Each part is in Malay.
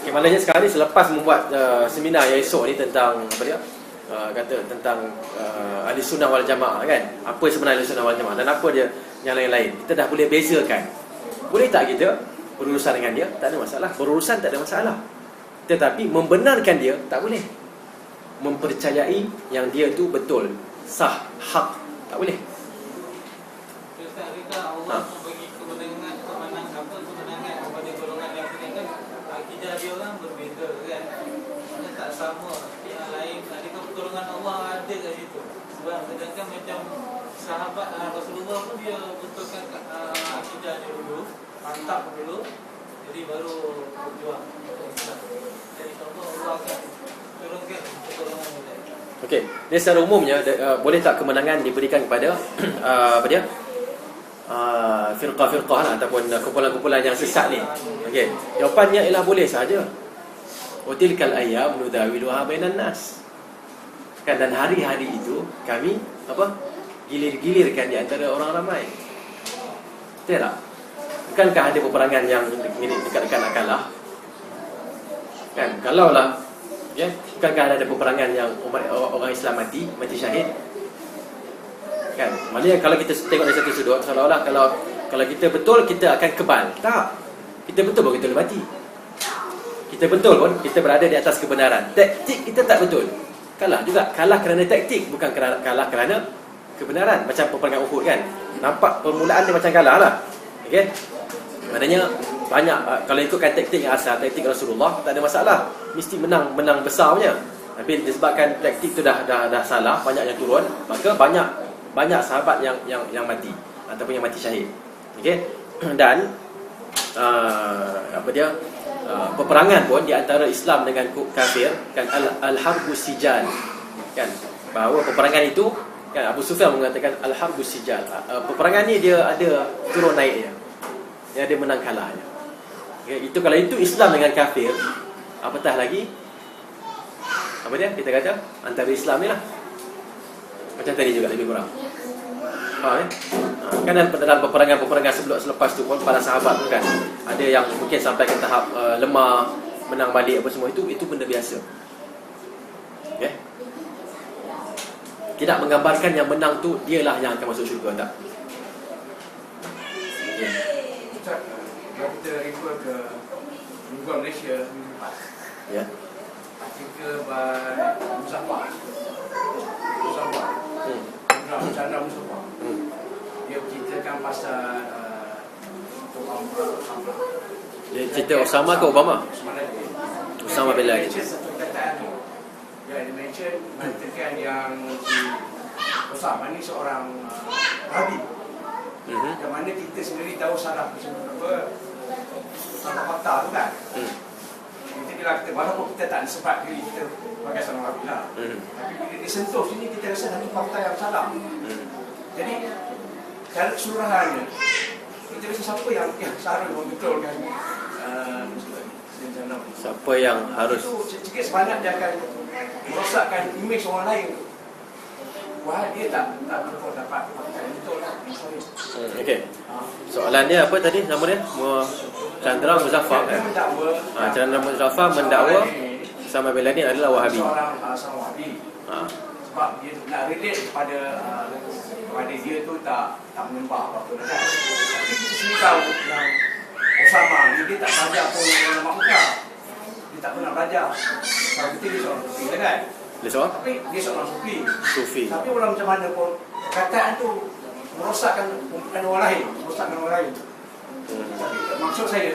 Okay, maknanya sekarang ni selepas membuat seminar yang esok ni tentang apa dia? Kata tentang ahli sunnah wal jamaah kan. Apa sebenarnya ahli sunnah wal jamaah dan apa dia yang lain-lain. Kita dah boleh bezakan. Boleh tak kita berurusan dengan dia? Tak ada masalah. Berurusan tak ada masalah. Tetapi membenarkan dia tak boleh. Mempercayai yang dia tu betul, sah, hak, tak boleh. Allah bagi kemenangan kepada golongan yang kan akidah dia orang berbeza kan. Mana tak sama yang lain. Adakah pertolongan Allah ada kat situ? Sebab sedangkan macam sahabat Rasulullah pun dia betulkan akidah dia dulu, mantap dulu, jadi baru berjuang. Jadi Allah akan turunkan pertolongan dia. Okey, ni secara umumnya boleh tak kemenangan diberikan kepada apa dia? Firqah-firqah lah, ataupun kumpulan-kumpulan yang sesat ni. Okey, jawapannya ialah boleh saja. Utilkal ayyam nudawiluha bainan nas. Kan, dan hari-hari itu kami apa? Gilir-gilirkan di antara orang ramai. Betul tak? Bukankah ada peperangan yang dekat-dekat nak kalah? Kan, kalaulah ya, bukankah ada peperangan yang orang Islam mati syahid? Kan, maknanya kalau kita tengok dari satu sudut seolah-olah kalau kita betul kita akan kebal. Tak. Kita betul pun kita boleh mati. Kita betul pun kita berada di atas kebenaran. Taktik kita tak betul. Kalah juga. Kalah kerana taktik, bukan kalah kerana kebenaran. Macam peperangan Uhud kan. Nampak permulaan dia macam kalah lah. Okey. Maknanya banyak kalau ikutkan taktik yang asal, taktik Rasulullah, tak ada masalah. Mesti menang besar punya. Tapi disebabkan taktik tu dah salah, banyak yang turun, maka banyak sahabat yang mati ataupun yang mati syahid. Okey. Dan peperangan pun di antara Islam dengan kafir kan, al-harbu sijal kan, bahawa peperangan itu kan, Abu Sufyan mengatakan al-harbu sijal. Peperangan ni dia ada turun naik dia. Dia ada menang kalahnya. Okay, itu kalau itu Islam dengan kafir, apatah lagi apa dia kita kata antara Islam ni lah. Macam tadi juga lebih kurang. Kan dalam peperangan selepas tu pun para sahabat pun kan ada yang mungkin sampai ke tahap lemah, menang balik apa semua, itu benda biasa. Okay? Tidak menggambarkan yang menang tu dialah yang akan masuk syurga, tak. Okay. Kalau kita refer ke Negara Malaysia minggu lepas, Ya. artikel by Muzaffar Chandra Mustafa. Dia berceritakan pasal Obama. Dia cerita Osama ke Obama? Osama bin Laden. Satu perkataan tu, dia mention mengatakan yang Osama ni seorang Wahabi. Yang mana kita sendiri tahu salah fakta tu kan. Kita bila kita, walaupun kita tak sebab diri kita sebagai seorang Wahabi lah, tapi bila disentuh sini kita rasa satu fakta yang salah. Jadi dalam keseluruhannya kita rasa siapa yang seharusnya membetulkan siapa yang harus itu sedikit sebanyak dia akan merosakkan imej orang lain. Wah, dia tak betul dapat fakta yang betul lah. Okey. Soalan dia apa tadi nama dia? Chandra Muzaffar kan? Chandra Muzaffar mendakwa Osama bin Laden adalah Wahabi. Seorang Wahabi. Sebab dia nak relate kepada dia tu tak menyembah apa-apa kan. Tapi kita sendiri tahu yang Osama ni dia tak belajar pun ulama Mekah. Dia tak pernah belajar. Kalau kita dia seorang sufi kan. Dia seorang? Tapi dia seorang sufi. Tapi walau macam mana pun kataan tu merosakkan orang lain, Tapi maksud saya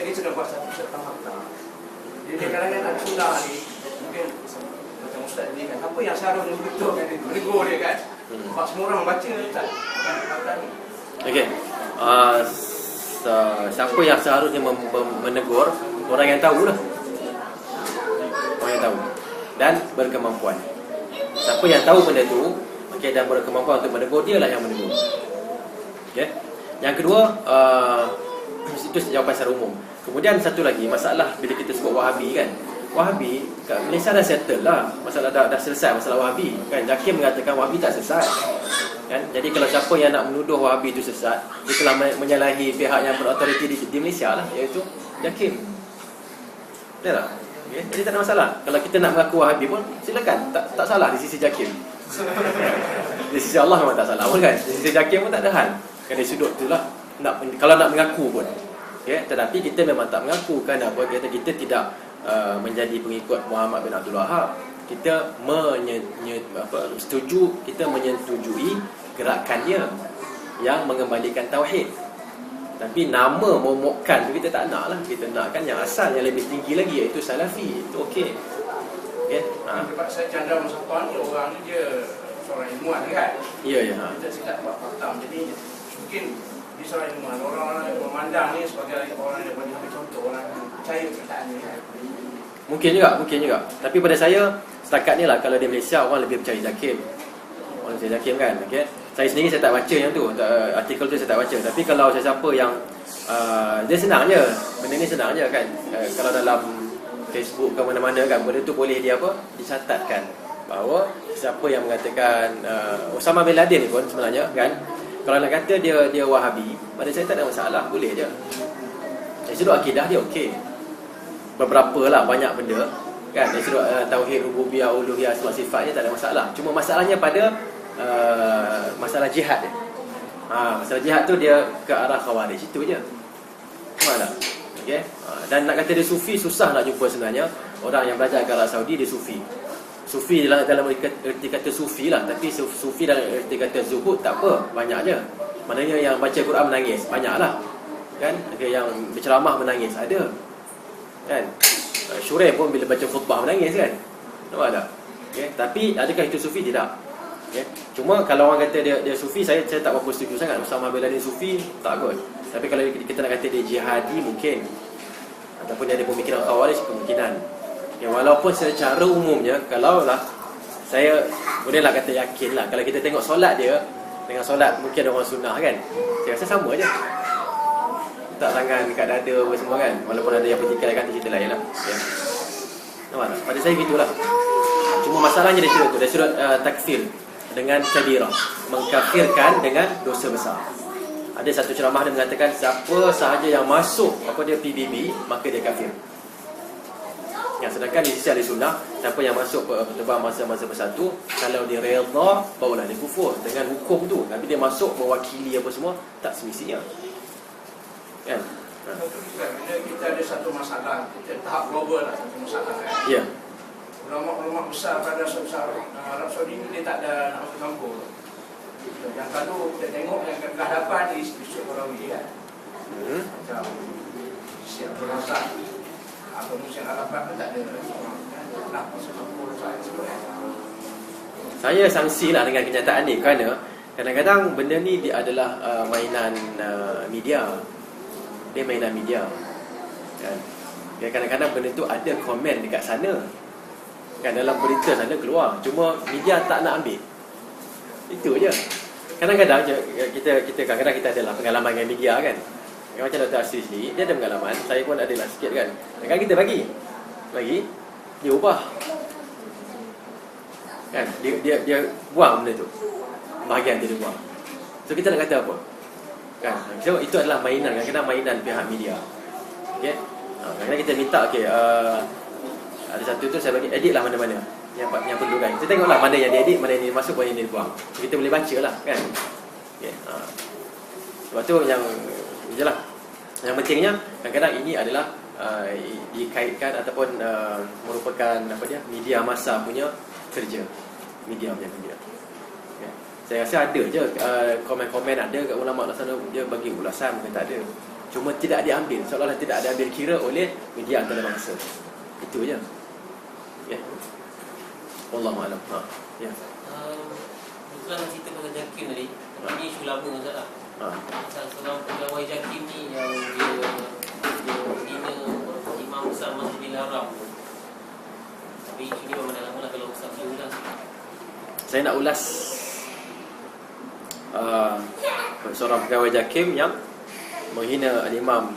dia sudah buat satu fakta. Jadi kadang-kadang ada sunnah ni mungkin macam ustaz ni kan, apa yang seharusnya betulkan dia, menegur dia kan. Sebab semua orang baca tak fakta ni. Okey. Siapa yang seharusnya menegur? Orang yang tahu lah. Orang yang tahu dan berkemampuan. Siapa yang tahu benda tu, okey, dan berkemampuan untuk menegur, dia lah yang menegur. Okey. Yang kedua, itu jawapan secara umum. Kemudian satu lagi masalah bila kita sebut Wahabi kan. Wahabi kat Malaysia dah settle lah. Masalah dah selesai masalah Wahabi kan. Jakim mengatakan Wahabi tak sesat. Kan? Jadi kalau siapa yang nak menuduh Wahabi itu sesat, dia telah menyalahi pihak yang berautoriti di Malaysia lah, iaitu Jakim. Betul tak? Okay? Jadi tak ada masalah. Kalau kita nak mengaku Wahabi pun silakan, tak salah di sisi Jakim. Di sisi Allah memang tak salah pun kan. Di sisi Jakim pun tak ada hal. Kan dari sudut itulah kalau nak mengaku pun. Okay? Tetapi kita memang tak mengaku kan apa, kita tidak menjadi pengikut Muhammad bin Abdul Wahab. Kita menyetujui gerakannya yang mengembalikan tauhid. Tapi nama momokkan tu kita tak nak lah. Kita nakkan yang asal, yang lebih tinggi lagi, iaitu Salafi. Itu okey. Okay? Sebab saya Chandra Musaffar ni orang ni dia seorang ilmuwan kan. Ya. Kita tidak buat fakta. Jadi mungkin dia seorang ilmuwan. Orang-orang yang memandang ni sebagai orang yang boleh ambil contoh, orang yang percaya perkataan ni kan. Mungkin juga. Tapi pada saya setakat ni lah, kalau di Malaysia orang lebih percaya Jakim. Orang percaya Jakim kan. Okay? Saya sendiri saya tak baca yang tu, artikel tu saya tak baca. Tapi kalau siapa yang dia senang je, benda ni senang je kan. Kalau dalam Facebook ke mana-mana kan, benda tu boleh dia apa, dicatatkan bahawa siapa yang mengatakan Osama bin Laden ni pun sebenarnya kan, kalau nak kata dia Wahabi, pada saya tak ada masalah, boleh je. Dari sudut akidah dia okey. Beberapa lah, banyak benda kan, dari sudut tauhid rububiyah, uluhiyah, asma sifat ni tak ada masalah. Cuma masalahnya pada masalah jihad dia. Masalah jihad tu dia ke arah Khawarij, itu je. Faham tak? Okay? Dan nak kata dia sufi, susah nak jumpa sebenarnya. Orang yang belajar ke arah Saudi, dia sufi. Sufi dalam erti kata sufi lah. Tapi sufi dalam erti kata zuhud, tak apa, banyak je. Maknanya yang baca Quran menangis, banyak lah kan? Okay, yang berceramah menangis, ada kan? Syureh pun bila baca khutbah menangis kan? Nampak tak? Okay? Tapi adakah itu sufi? Tidak. Okay. Cuma kalau orang kata dia sufi, saya tak berapa setuju sangat. Osama bin Laden sufi, tak kot. Tapi kalau kita nak kata dia jihadi, mungkin. Ataupun dia ada pemikiran Khawarij, kemungkinan. Ya, walaupun secara umumnya, kalau lah saya bolehlah kata yakin lah, kalau kita tengok solat dia dengan solat mungkin orang sunnah kan, saya rasa sama je. Tak tangan dekat dada apa semua kan. Walaupun ada yang bertikai kan, cerita lain lah. Okay. Nampak tak? Pada saya gitulah. Cuma masalahnya dari sudut tu, dari sudut takfir dengan kabirah, mengkafirkan dengan dosa besar. Ada satu ceramah dia mengatakan siapa sahaja yang masuk PBB, maka dia kafir. Yang sedangkan di sisi ahli sunnah, siapa yang masuk pertemuan masa-masa bersatu, kalau dia redha, barulah dia kufur dengan hukum tu. Tapi dia masuk mewakili apa semua, tak semestinya. Kan? Bila kita ada satu masalah, kita tahap global lah, satu masalah kan. Ya. Ulama-ulama besar pada Arab Saudi ni dia tak ada nak masuk campur. Yang kalau kita tengok yang kehadapan di Yusuf Qarawi kan. Macam Syekh Abdul Razak atau Musyid Al-Arafat pun tak ada orang nak masuk campur Saya sangsilah dengan kenyataan ni kerana kadang-kadang benda ni dia adalah mainan media. Dia mainan media. Kan? Kadang-kadang benda tu ada komen dekat sana. Kan dalam berita sana keluar, cuma media tak nak ambil. Itu je. Kadang-kadang kita kadang-kadang kita adalah pengalaman dengan media kan. Macam Dr. Asri sendiri, dia ada pengalaman, saya pun adalah sikit kan. Kadang-kadang kita bagi dia ubah. Kan dia buang benda tu. Bahagian dia buang. So kita nak kata apa? Kan. So itu adalah mainan, kadang-kadang mainan pihak media. Okey. Kadang-kadang kita minta ada satu tu saya bagi edit lah mana-mana yang perlu kan. Kita tengoklah mana yang dia edit, mana yang dia masuk, mana yang dia buang. So, kita boleh baca lah kan. Okay. Sebab tu yang jelah. Yang pentingnya kadang-kadang ini adalah dikaitkan ataupun merupakan media massa punya kerja. Media punya kerja. Okay. Saya rasa ada je komen-komen ada kat ulama sana, dia bagi ulasan, bukan tak ada. Cuma tidak diambil, seolah-olah tidak ada ambil kira oleh media antarabangsa. Itu je. Ya. Wallahu a'lam. Ya. Bukan cerita pasal Jakim tadi. Ini isu lama Ustaz lah. Pasal seorang pegawai Jakim ni yang dia bina imam besar Masjidil Haram. Tapi isu ni memang dah lama lah, kalau Ustaz boleh ulas. Saya nak ulas seorang pegawai Jakim yang menghina imam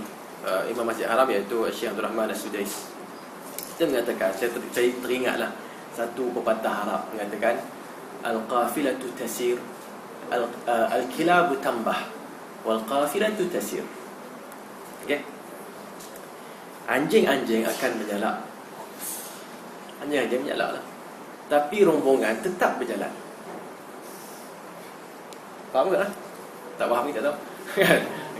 Masjid Haram, iaitu Syekh Abdul Rahman As-Sudais. Dia mengatakan, saya teringatlah satu pepatah Arab mengatakan al-qafilatu tasir, al-kilabu tambah, wal-qafilatu tasir. Okey. Anjing-anjing akan menyalak. Anjing-anjing menyalak lah. Tapi rombongan tetap berjalan. Faham tak? Tak faham ni tak tahu.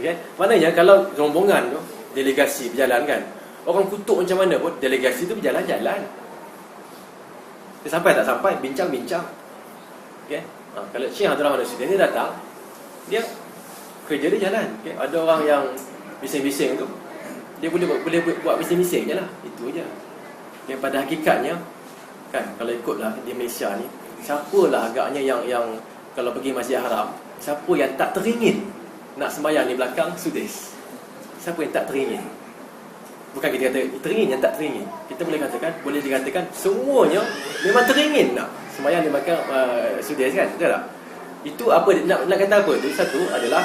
Okay? Maknanya kalau rombongan tu, delegasi berjalan kan, orang kutuk macam mana pun, delegasi tu berjalan-jalan. Dia sampai tak sampai, bincang-bincang. Okay? Kalau Syekh Abdul Rahman Al-Sudais ni datang, dia kerja dia jalan. Okay? Ada orang yang bising-bising tu, dia boleh buat bising-bising je lah. Itu je. Okay? Pada hakikatnya kan, kalau ikutlah di Malaysia ni, siapalah agaknya yang kalau pergi Masjid Haram, siapa yang tak teringin nak sembahyang di belakang Sudais? Siapa yang tak teringin? Bukan kita kata teringin, yang tak teringin. Kita boleh dikatakan semuanya memang teringin nak sembahyang di belakang Sudais kan? Betul tak? Itu apa, nak kata apa tu? Satu adalah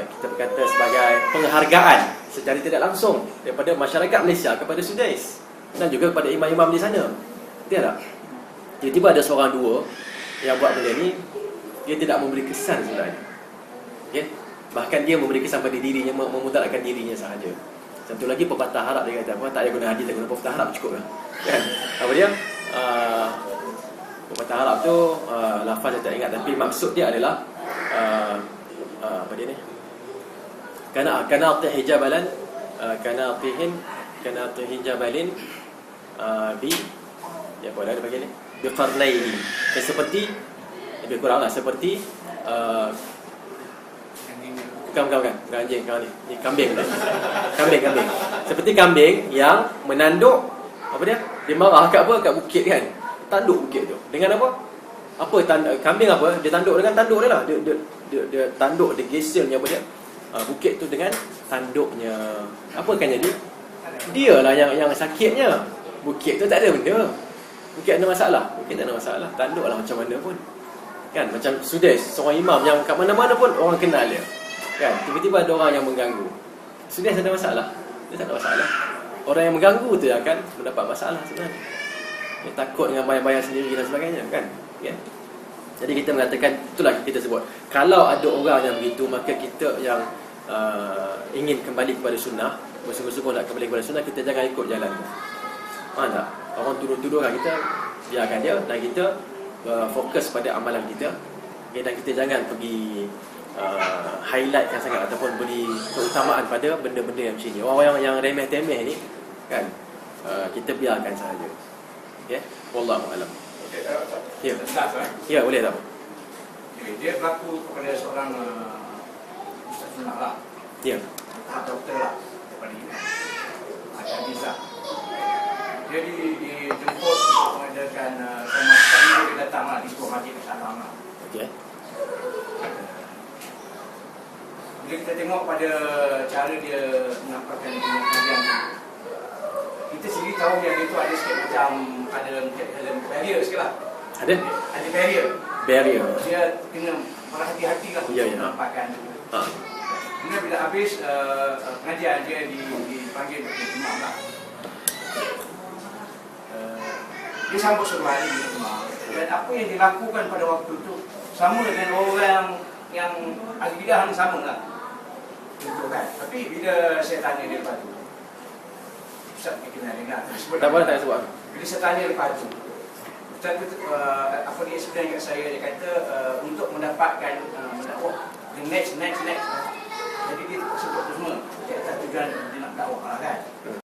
kita berkata sebagai penghargaan secara tidak langsung daripada masyarakat Malaysia kepada Sudais dan juga kepada imam-imam di sana. Betul tak? Tiba-tiba ada seorang dua yang buat benda ni, dia tidak memberi kesan sebenarnya. Okay? Bahkan dia memberi kesan pada dirinya, memudaratkan dirinya sahaja. Satu lagi pepatah Arab dia kata apa? Tak payah guna hadis, tak guna pepatah Arab cukup lah. Kan? Apa dia? Pepatah Arab tu lafaz saya tak ingat, tapi maksud dia adalah apa dia ni? Kana hijabalan kana hijabalin bi ya apa dah bagi ni? Bi qarnaini. Seperti lebih kuranglah seperti bukan anjing kau ni kambing dah. Kambing. Seperti kambing yang menanduk apa dia? Dia marah kat bukit kan. Tanduk bukit tu. Dengan apa? Kambing apa? Dia tanduk dengan tanduk dia lah. Dia tanduk, dia geselnya apa dia? Bukit tu dengan tanduknya. Apa kan jadi? Dialah yang sakitnya. Bukit tu tak ada benda. Bukit ada masalah. Bukit tak ada masalah. Tanduklah macam mana pun. Kan? Macam Sudais, seorang imam yang kat mana-mana pun orang kenal dia. Kan? Tiba-tiba ada orang yang mengganggu. Sudais ada masalah? Dia tak ada masalah. Orang yang mengganggu tu yang akan mendapat masalah sebenarnya. Dia takut dengan bayang-bayang sendiri dan sebagainya kan? Okay? Jadi kita mengatakan, itulah kita sebut, kalau ada orang yang begitu, maka kita yang ingin kembali kepada sunnah, bersungguh-sungguh nak kembali kepada sunnah, kita jangan ikut jalan. Faham tak? Orang tuduh-tuduhkan kita, biarkan dia, dan kita fokus pada amalan kita. Okay? Dan kita jangan pergi highlightkan sangat ataupun beri keutamaan pada benda-benda yang macam ni. Orang yang remeh-temeh ni kan, kita biarkan sahaja. Okay? Wallahu a'lam. Ya. Ya, boleh tak? Dia berlaku kepada seorang ustaz sunnah lah. Ya. Tahap doktor lah daripada imam. Ada Nizam. Dia dijemput mengadakan sama sekali dia datang lah di sebuah masjid Al-Alam lah. Okey. Bila kita tengok pada cara dia menampakkan pengajian, kita sendiri tahu yang dia tu ada sikit macam ada barrier sikit lah. Ada barrier. Dia kena berhati-hati lah ya. menampakkan. Kemudian bila habis pengajian, dia dipanggil oleh imam lah. Dia sambut seruan di rumah. Dan apa yang dilakukan pada waktu tu sama dengan orang yang ahli bidah ni, sama lah. Kan? Tapi bila saya tanya dia lepas tu, Ustaz ni kena dengar. Tak boleh tak sebut. Bila saya tanya lepas tu, Ustaz tu apa dia sebenarnya kat saya, dia kata untuk mendapatkan mendakwah the next. Jadi dia sebut tu semua. Dia kata tujuan dia nak dakwah lah kan.